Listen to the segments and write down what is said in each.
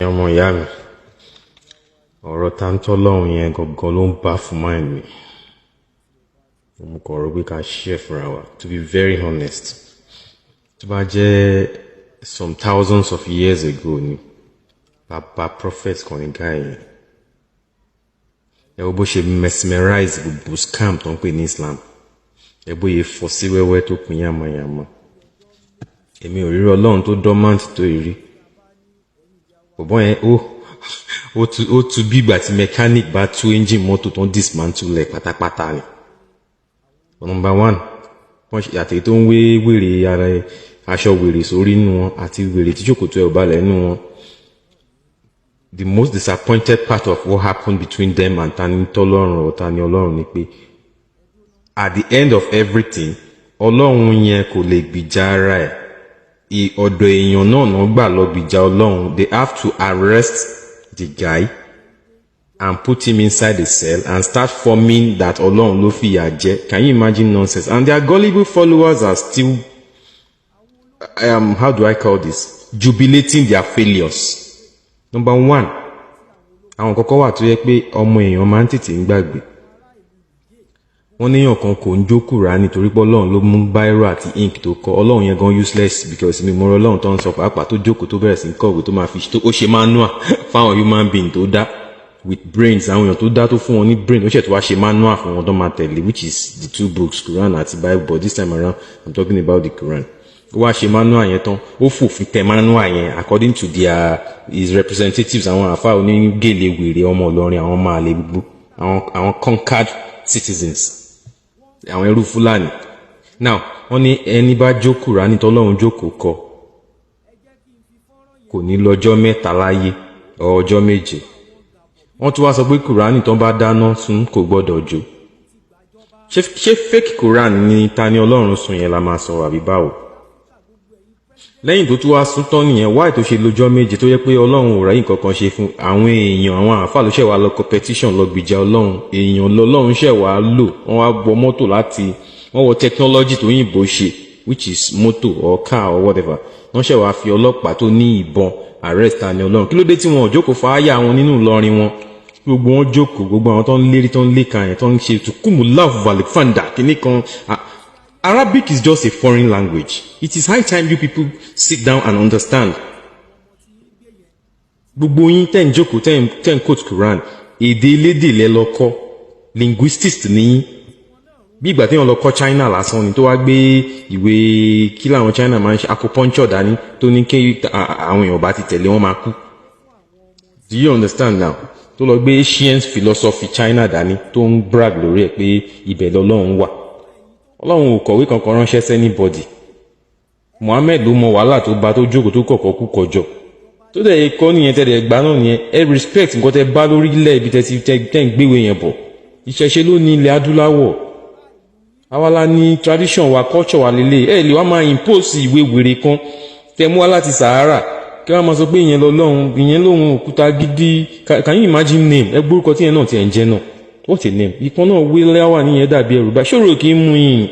ọmọ ìyá mi ọ̀rọ̀ táńtọ́ lọ́hùn yẹn gangan ló ń bá fún mind mi. Mo kàn rò pé ká share fúnra wa, to be very honest. Tó bá jẹ́ some thousands of years ago ni bàbá prophet kan ní guy yẹn. Ẹ wo bó ṣe mesmerize gbogbo scam tó ń pè ní Islam. Ẹ bóyá fọ́ sí wẹ́wẹ́ tó pin yàmàyàmà. Èmi ò rí Ọlọ́run tó dormant tó rí. Bọ̀bọ́ yẹn ó tu bí ìgbà tí mechanic bá tú engine mọ́tò tó ń dismantle ẹ̀ pátápátá ni. Number one, àti tó ń wé wèrè ara aṣọ wèrè sórí inú wọn àti wèrè tí jòkòtò ẹ̀ ò balẹ̀ inú wọn. The most disappointed part of what happened between them and Tani Tọ́lọ́run or Tani Ọlọ́run ni pé at the end of everything, Ọlọ́run yẹn kò lè gbìjà ara ẹ̀. Ọ̀dọ̀ èèyàn náà gbà lọ gbìjà Ọlọ́run. They have to arrest the guy and put him inside the cell and start forming that Ọlọ́run ló fìyà jẹ. Can you imagine nonsense? And their gullible followers are still, how do I call this? Jubilating their failures. Number one, àwọn kọ́kọ́ wà tó yẹ pé ọmọ èèyàn máa ń tètè ń gbàgbé. Wọ́n níyàn kan kò ń jó Kùránì nítorí pé Ọlọ́run ló mú báírò àti ink tó kọ. Ọlọ́run yẹn gan useless because mi mọ̀ Ọlọ́run tó ń sọ pàápàá tó jókòó tó bẹ̀rẹ̀ sí ń kọ̀wé tó máa fi ó ṣe manual fáwọn human being tó dá with brains. Àwọn èèyàn tó dá tó fún wọn ní brain ó ṣẹ̀ tó wá ṣe manual fún wọn tó máa tẹ̀lé, which is the two books, Quran àti Bible, but this time around I'm talking about the Quran. Ó wá ṣe manual yẹn tán, ó fòfin tẹ manual yẹn according to his representatives, àwọn àfáà onígèlè wèrè ọmọ Ìlọrin, àwọn máa lè gbogbo àwọn conquered citizens, àwọn ẹrú Fúlàní. Now wọ́n ní ẹni bá jó Kùránì tọ́lọ́run jókòó kọ kò ní lọ́jọ́ mẹ́ta láyé ọjọ́ méje. Wọ́n tún wá sọ pé Kùránì tán bá dáná sun kò gbọ́dọ̀ jó. Ṣé fake Kùránì ni Tani Ọlọ́run sun yẹn la máa sọ àbí báwo? Lẹ́yìn tó tún wá sún tán nìyẹn, wáì tó ṣe lọ́jọ́ méje tó yẹ pé Ọlọ́run ò ráyè kankan ṣe fún àwọn èèyàn, àwọn àáfàá ló ṣẹ̀ wá lọ competition lọ gbìjà Ọlọ́run. Èèyàn lọ́lọ́run ṣẹ̀ wá lò, wọ́n wá gbọ́ mọ́tò wọ́n wọ technology tó yìnbó ṣe, which is motor or car or whatever. Wọ́n ṣẹ̀ wá fi ọlọ́pàá tó ní ìbọn arrest Tani Ọlọ́run. Kí ló dé tí wọn ò jókòó fáyà wọn nínú Ìlọrin wọn? Gbogbo wọn jókòó, gbogbo àwọn tó ń lérí tó ń léka yẹn tó ń ṣe tukumu love valifanda kìíní kan. Arabic is just a foreign language. It is high time you people sit down and understand. Gbogbo yín tẹ́ ń jókòó tẹ́ ń quote Quran, èdè elédè lẹ lọ kọ́, linguist ni yín. Bí ìgbà tí wọ́n lọ kọ́ China lásán ni tó wá gbé ìwé kí làwọn China máa ń ṣe acupuncture dání tó ní kí àwọn èèyàn bá ti tẹ̀lé wọn máa kú. Do you understand now? Tó lọ gbé Asian philosophy China dání tó ń brag lórí ẹ̀ pé ibẹ̀ lọ́lọ́run wà. Ọlọ́run ò kọ̀wé kankan ránṣẹ́ sí anybody. Muhammad ló mọ wàhálà tó bá tó jókòó tó kọ̀kọ́ kú kọjọ. Tó dẹ̀ kọ́ nìyẹn tẹ̀lé ẹgbàá náà nìyẹn. Ẹ respect nǹkan tẹ bá lórí ilẹ̀ ibi tẹ́ ń gbéwé yẹn bọ̀. Ìṣẹ̀ṣe ló ní ilẹ̀ adúláwọ̀. Àwa la ní tradition wa, culture wa lélẹ̀. Ẹ lè wá máa impose ìwé wèrè kan tẹ mú wá láti Sahara. Kí wọ́n máa sọ pé ìyẹn lọ́lọ́run, ìyẹn lóhun òkúta gidi. Can you imagine name? Ẹ gbórúkọ tí yẹn náà ti ẹ̀ ń jẹ́ náà. What a name. Ìkan náà wé láwà níyẹn dàbí ẹrù bá. Ṣòro kì í mú yín.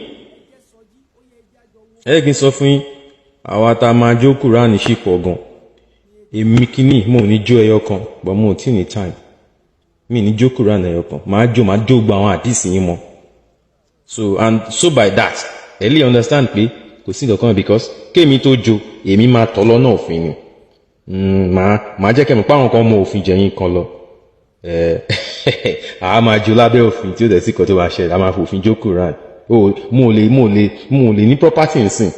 Ẹ kí n sọ fún yín, àwa tá máa jó Kùránì ṣì pọ̀ gan. Èmi kìíní mo ní jó ẹyọ kan, but mo tí ní time. Mi ní jó Kùránì ẹyọ kan. Máa jó gba àwọn àdìsí yín mọ́. So by that, ẹ lè understand pé kò sí nǹkan because kémi tó jó, èmi máa tọ́ lọ́nà òfin ni. Màá jẹ́ kẹ́mi páwọn kan mọ òfin jẹ̀yìn kan lọ. Àá máa jó lábẹ́ òfin tí ó dẹ̀ sí kan tó bá ṣẹlẹ̀, a máa fòfin jó Quran. Mo lè ní property nsìn.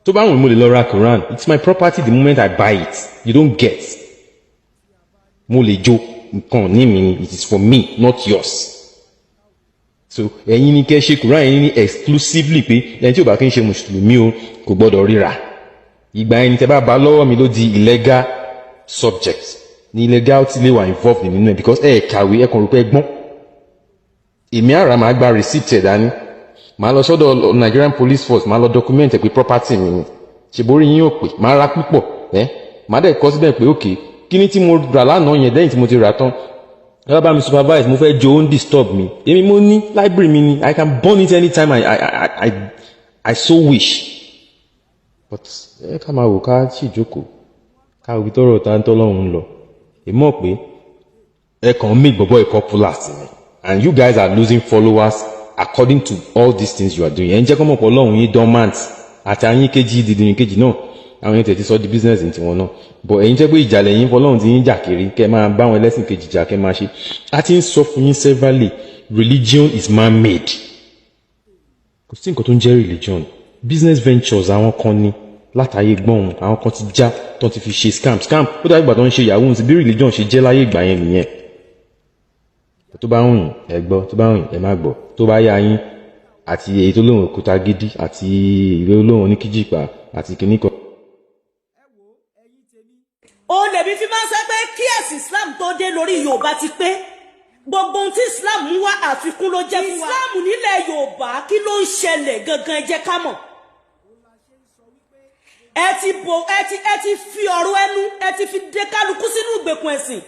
Tó bá wùn mo lè lọ ra Quran. It's my property the moment I buy it. You don't get. Mo lè jó nǹkan ní mi ni. It is for me, not yours. So ẹ̀yin ni kẹ́ ṣe Quran, ẹ̀yin ni exclusively pé ẹni tí ò bá kí ń ṣe mùsùlùmí o kò gbọ́dọ̀ ríra. Ìgbà ẹni tẹ́ bá lọ́wọ́ mi ló di illegal subject. Ní illegality lè wà involved nínú ẹ̀ because ẹ̀ kàwé ẹ̀ kàn rò pé gbọ́n. Èmi àrà máa gba receipt ẹ̀ dání. Màá lọ sọ́dọ̀ Nigerian Police Force, màá lọ document ẹ̀ pé property mi ni. Ṣèborí yín ò pè, màá ra púpọ̀. Màá dẹ̀ kọ síbẹ̀ pé okay, kí ni tí mo rà lánàá yẹn lẹ́yìn tí mo ti rà tán. Ẹ bá mi supervise, mo fẹ́ jó ń disturb mi. Èmi mo ní library mi ni, I can burn it anytime I so wish. But ẹ ká máa wò ká sì jókòó. káwé tọrọ táńtọ́ lọ́hùn lọ èmi mọ̀ pé ẹ kàn make bọ̀bọ̀ ẹ̀ popular sí mi and you guys are losing followers according to all these things you are doing ẹ̀ ń jẹ́ kọ́ mọ̀ pọ̀ lọ́hùn yín dormant àti àyín kejì dídìrín kejì náà àwọn yẹn tẹ̀tí sọ di business ní tiwọn náà but ẹ̀yin jẹ́ pé ìjàlẹ̀ yín fọlọ́hùn ti yín jà kiri kẹ́ máa bá àwọn ẹlẹ́sìn kejì jà kẹ́ máa ṣe a ti ń sọ fún yín severally religion is man-made kò sí nǹkan tó ń jẹ́ religion business ventures àwọn kan ní látàyè gbọ́n àwọn kan ti já tó ti fi ṣe scam ó dàbí ìgbà tó ń ṣe yahoo ti bí religion ṣe jẹ́ láyé ìgbà yẹn nìyẹn tó bá ń rìn ẹ gbọ́ tó bá ń rìn ẹ má gbọ́ tó bá yá yín àti èyí tó lóun òkúta gidi àti ìwé olóhùn oníkíjìpá àti kìnnìkan. ó lèmi fi máa ń sọ pé kí ẹ̀sìn Islam tó dé lórí Yorùbá ti pé gbogbo ohun tí Islam ń wá àfikún ló jẹ́ fún wa. Islam nílẹ̀ Yorùbá kí ló ń ṣẹlẹ̀ gangan ẹ jẹ́ ká mọ̀. ẹ ti fi ọ̀rọ̀ ẹnu ẹ ti fi dé kálukú sínú ìgbèkùn ẹ̀sìn.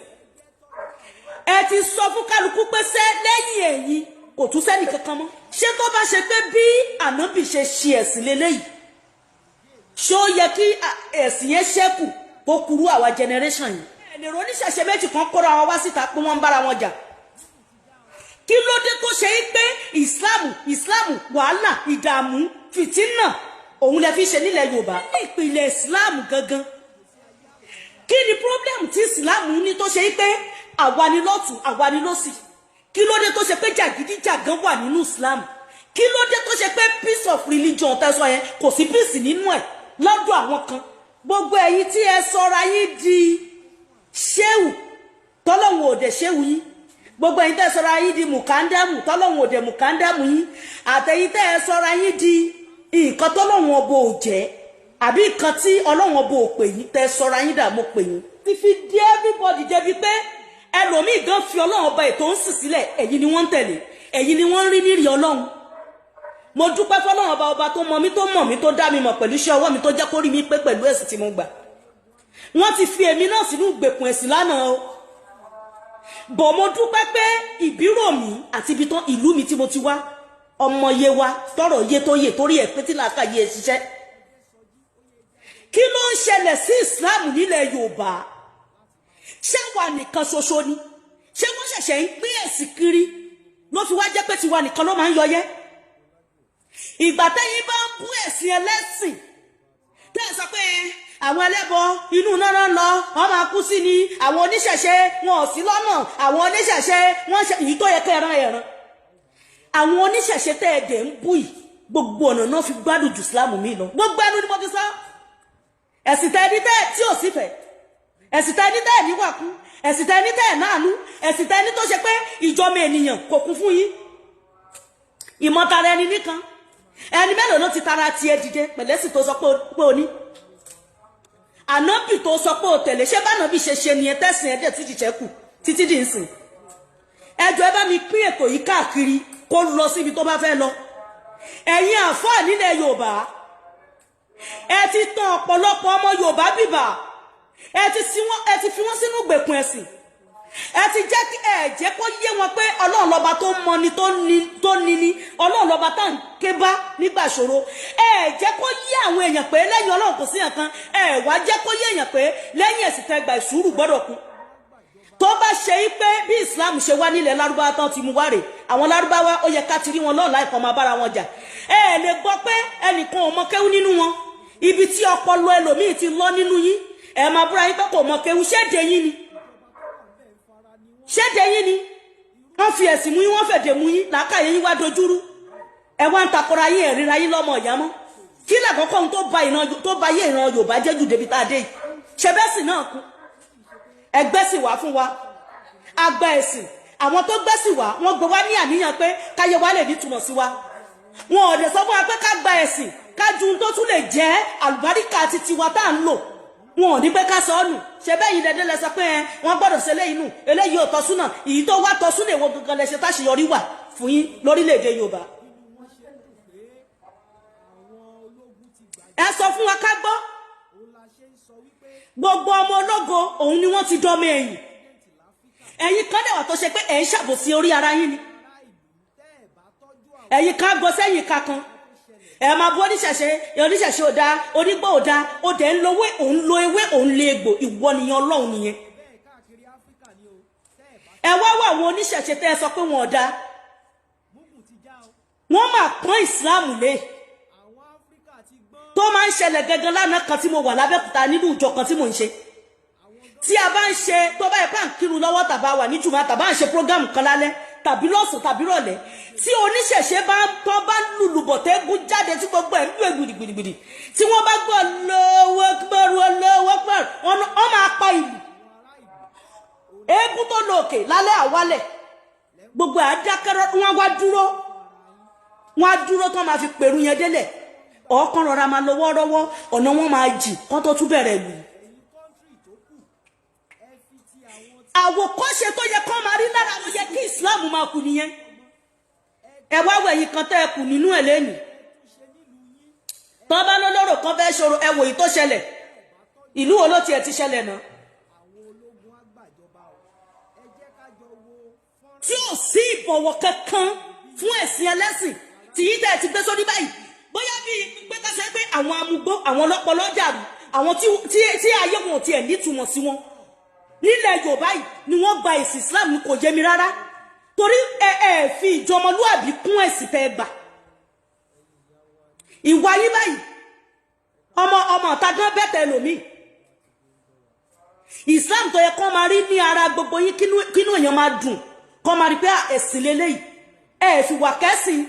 ẹ ti sọ fún kálukú pé ṣé lẹ́yìn ẹ̀yin kò tún sẹ́ni kankan mọ́. ṣé tó bá ṣe pé bí ànábì ṣe ṣe ẹ̀sìn lélẹ́yìí ṣé ó yẹ kí ẹ̀sìn yẹn ṣẹ́kù kó kúrú àwa generation yìí. ẹ̀lẹ́rọ oníṣẹ̀ṣẹ̀ méjì kan kóra wọn wá síta pé wọ́n ń bára wọn jà. kí ló dé tó ṣe é pé ìsìláàmù wàhálà ìdààmú fìtínà òun lè fi ṣe nílẹ̀ Yorùbá. ní ìpìlẹ̀ ìsìláàmù gangan kí ni problem tí ìsìláàmù ní tó ṣe é pé àwa ni lọ́tùn àwa ni lósì. kí ló dé tó ṣe pé jàgídíjàgan wà nínú Islam kí ló dé tó ṣe pé peace of religion tẹ́sán yẹn kò sí peace nínú ẹ̀ lọ́dọ̀ àwọn kan. gbogbo ẹ̀yin tí ẹ sọra yín di ṣéwù tọ́lọ́hun òde ṣéwù yín gbogbo ẹ̀yin tẹ́ ẹ sọra yín di mùkándámù tọ́lọ́hun òde mùkándámù yín àtẹ̀yin tẹ́ ẹ sọra yín di nǹkan tọ́lọ́hun ọbọ ò jẹ́ àbí nǹkan tí ọlọ́hun ọbọ ò pè yín tẹ́ ẹ sọra yín dà mọ́ pè yín. ti fi di everybody débi pé ẹlòmíì gan fi ọlọ́hun ọba ètò ń sì sílẹ̀ ẹ̀yin ni wọ́n ń tẹ̀lé ẹ̀yin ni wọ́n ń rí nírì ọlọ́hun. mo dúpẹ́ fọlọ́hun ọba tó mọ̀ mí tó dá mi mọ̀ pẹ̀lú iṣẹ́ ọwọ́ mi tó jẹ́ kó rí mi pé pẹ̀lú ẹ̀sìn tí mo gbà. wọ́n ti fi èmi náà sínú ìgbèkùn ẹ̀sìn lánàá o. bọ̀ mo dúpẹ́ pé ìbírò mi àti ibi tán ìlú mi tí mo ti wá ọmọ yé wa tọrọ yé tó yé torí ẹ̀ pé tí làákà yé ṣiṣẹ́. kí ló ń ṣẹlẹ̀ sí Islam nílẹ̀ Yorùbá ṣé wà nìkan ṣoṣo ni ṣé wọ́n ṣẹ̀ṣẹ̀ ń pín ẹ̀sìn kiri ló fi wá jẹ́ pé tiwa nìkan ló máa ń yọyẹ́. ìgbà tẹ́yìn bá ń bú ẹ̀sìn ẹlẹ́sìn tẹ́ ẹ sọ pé àwọn ẹlẹ́bọ inú náà lọ wọ́n máa kú sí ni àwọn oníṣẹ̀ṣe wọn ò sí lọ́nà àwọn oníṣẹ̀ṣe wọ́n ṣe èyí tó yẹ kẹ́ran ẹ̀ràn. àwọn oníṣẹ̀ṣe tẹ́ ẹ dẹ̀ ń bú yìí gbogbo ọ̀nà náà fi gbádùn jù Islam mi lọ gbogbo ẹnu ni mo fi sọ. ẹ̀sìn tẹ́ ẹni tẹ́ tí ò sí fẹ́ ẹ̀sìn tẹ́ ẹni tẹ́ ẹ̀ níwàkú ẹ̀sìn tẹ́ ẹni tẹ́ ẹ̀ náànú ẹ̀sìn tẹ́ ẹni tó ṣe pé ìjọmọ ènìyàn kò kún fún yín. ìmọ̀tara ẹni nìkan ẹni mélòó ló ti tara tiẹ̀ dìde pẹ̀lẹ́sì tó sọ pé o ní. ànábì tó sọ pé o tẹ̀lé ṣé bánábì ṣe ni ẹ tẹ̀sìn ẹ̀ dẹ̀ tún jìjẹ́ kù títí dì í sìn. ẹjọ́ ẹ bá mi pín ètò yìí káàkiri kó lọ síbi tó bá fẹ́ lọ. ẹ̀yin àfáà nílẹ̀ Yorùbá ẹ ti tàn ọ̀pọ̀lọpọ̀ ọmọ Yorùbá bìbà ẹ ti fi wọ́n sínú ìgbèkùn ẹ̀sìn ẹ ti jẹ́ kó yé wọn pé Ọlọ́run lọ́ba tó mọ ni tó ní ni Ọlọ́run lọ́ba tá ń ké bá nígbà ṣòro ẹ jẹ́ kó yé àwọn èèyàn pé lẹ́yìn Ọlọ́run kò sí nǹkan ẹ wá jẹ́ kó yé èèyàn pé lẹ́yìn ẹ̀sìn tẹ́ gba ìsùúrù gbọ́dọ̀ kú. tó bá ṣe yí pé bí Islam ṣe wá nílẹ̀ Lárúbáwá tán ti mú wá rè àwọn Lárúbáwá ó yẹ ká ti rí wọn lọ́ọ̀lá ìkọ́ máa bára wọn jà ẹ lè gbọ́ pé ẹnìkan ò mọ kéwú nínú wọn ibi tí ọpọlọ ẹlòmíì ti lọ nínú yín ẹ máa búra yín pé kò mọ kéwú ṣéde yín ni wọ́n fi ẹ̀sìn mú yín wọ́n fẹ̀dẹ̀ mú yín làákàyè yín wá dojúrú ẹ wá ń takora yín ẹ̀ríra yín lọ́mọ ìyá mọ́ kí làkọ́kọ́ ohun tó ba yé ìran Yorùbá jẹ́ jù débi tá a dé yìí ṣe bẹ́sì náà kú ẹgbẹ́ sì wá fún wa àgbà ẹ̀sìn àwọn tó gbẹ́sì wá wọ́n gbé wá ní àníyàn pé káyé wa lè nítumọ̀ sí wa wọn ò dẹ̀ sọ fún wa pé ká gba ẹ̀sìn ká ju ohun tó tún lè jẹ́ àlùbáríkà àti tiwa tá à ń lò wọn ò ní pé ká sọ ọ́ nù ṣe bẹ́ẹ̀ yìí dẹ́dẹ́ lẹ sọ pé wọ́n gbọ́dọ̀ ṣe eléyìí nù eléyìí ò tọ́súnà èyí tó wá tọ́súnà èwo gangan lẹ ṣe táṣeyọrí wà fún yín lórílẹ̀‐èdè Yorùbá. ẹ sọ fún wa ká gbọ́ gbogbo ọmọ ológo òun ni wọ́n ti dọ́mọ ẹ̀yìn ẹ̀yin kan dẹ̀ wà tó ṣe pé ẹ̀ ń ṣàbòsí orí ara yín ni ẹ̀yin kan gbọ́ sẹ́yìn kankan ẹ máa bú oníṣẹ̀ṣe ò dáa onígbò ò dáa ó dẹ̀ ń lowé òun lo ewé òun lé egbò ìwọ nìyẹn ọlọ́run nìyẹn ẹ wá wá àwọn oníṣẹ̀ṣe tẹ́ ẹ sọ pé wọn ò dáa wọ́n máa pọ́n ìsìláàmù lé tó máa ń ṣẹlẹ̀ gẹ́gẹ́ lánàá kan tí mo wà lábẹ́kúta nínú ìjọ kan tí mò ń ṣe tí a bá ń ṣe tó bá yẹ pé à ń kírun lọ́wọ́ tàbá wà ní jùmọ̀ tàbá ń ṣe prógámù kan lálẹ́ tàbí lọ́sùn tàbí rọ̀lẹ́ tí oníṣẹ̀ṣe bá ń lùlùbọ̀ tẹ́gùn jáde tí gbogbo ẹ̀ ń lù gbìdìgbìdì tí wọ́n bá gbọ́ lọ́wọ́ pẹ̀rù wọ́n máa pa ìlú eégún tó lọ òkè lálẹ́ àwálẹ̀ gbogbo àdákẹ́rọ́ wọ́n á dúró tán máa fi pèrú yẹn délẹ̀ ọ̀ọ́kán rọra máa lọ wọ́ọ́rọ́wọ́ ọ̀nà wọn máa jì kán tó tún bẹ̀rẹ̀ lù. àwòkọ́ṣe tó yẹ kán máa rí lára ló yẹ kí ìsìláàmù máa kù nìyẹn ẹ wá wẹ̀yìn kan tẹ́ ẹ kù nínú ẹ̀ lẹ́nu tán bá lọ́lọ́rọ̀ kan fẹ́ ṣòro ẹ wòyí tó ṣẹlẹ̀ ìlú wo ló tiẹ̀ ti ṣẹlẹ̀ náà tí ò sí ìbọ̀wọ̀ kankan fún ẹ̀sìn ẹlẹ́sìn tí yí tẹ́ ẹ ti gbé sórí báyìí bóyá bí gbẹ́tàṣẹ́ pé àwọn amúgbó àwọn ọlọ́pọlọ dàrú àwọn tí ayé wọn ò tiẹ̀ nítumọ̀ sí wọn nílẹ̀ Yorùbá yìí ni wọ́n gba ẹ̀sìn Islam kò jẹ́ mi rárá torí ẹ fi ìjọmọlúàbí kún ẹ̀sìn tẹ́ gbà ìwà yí báyìí ọmọ ọ̀tá gan bẹ́tẹ̀ lòmíì Islam tó yẹ kó máa rí ní ara gbogbo yín kínú èèyàn máa dùn kó máa rí pé ẹ̀sìn lélẹ́yìí ẹ fi wà kẹ́sìn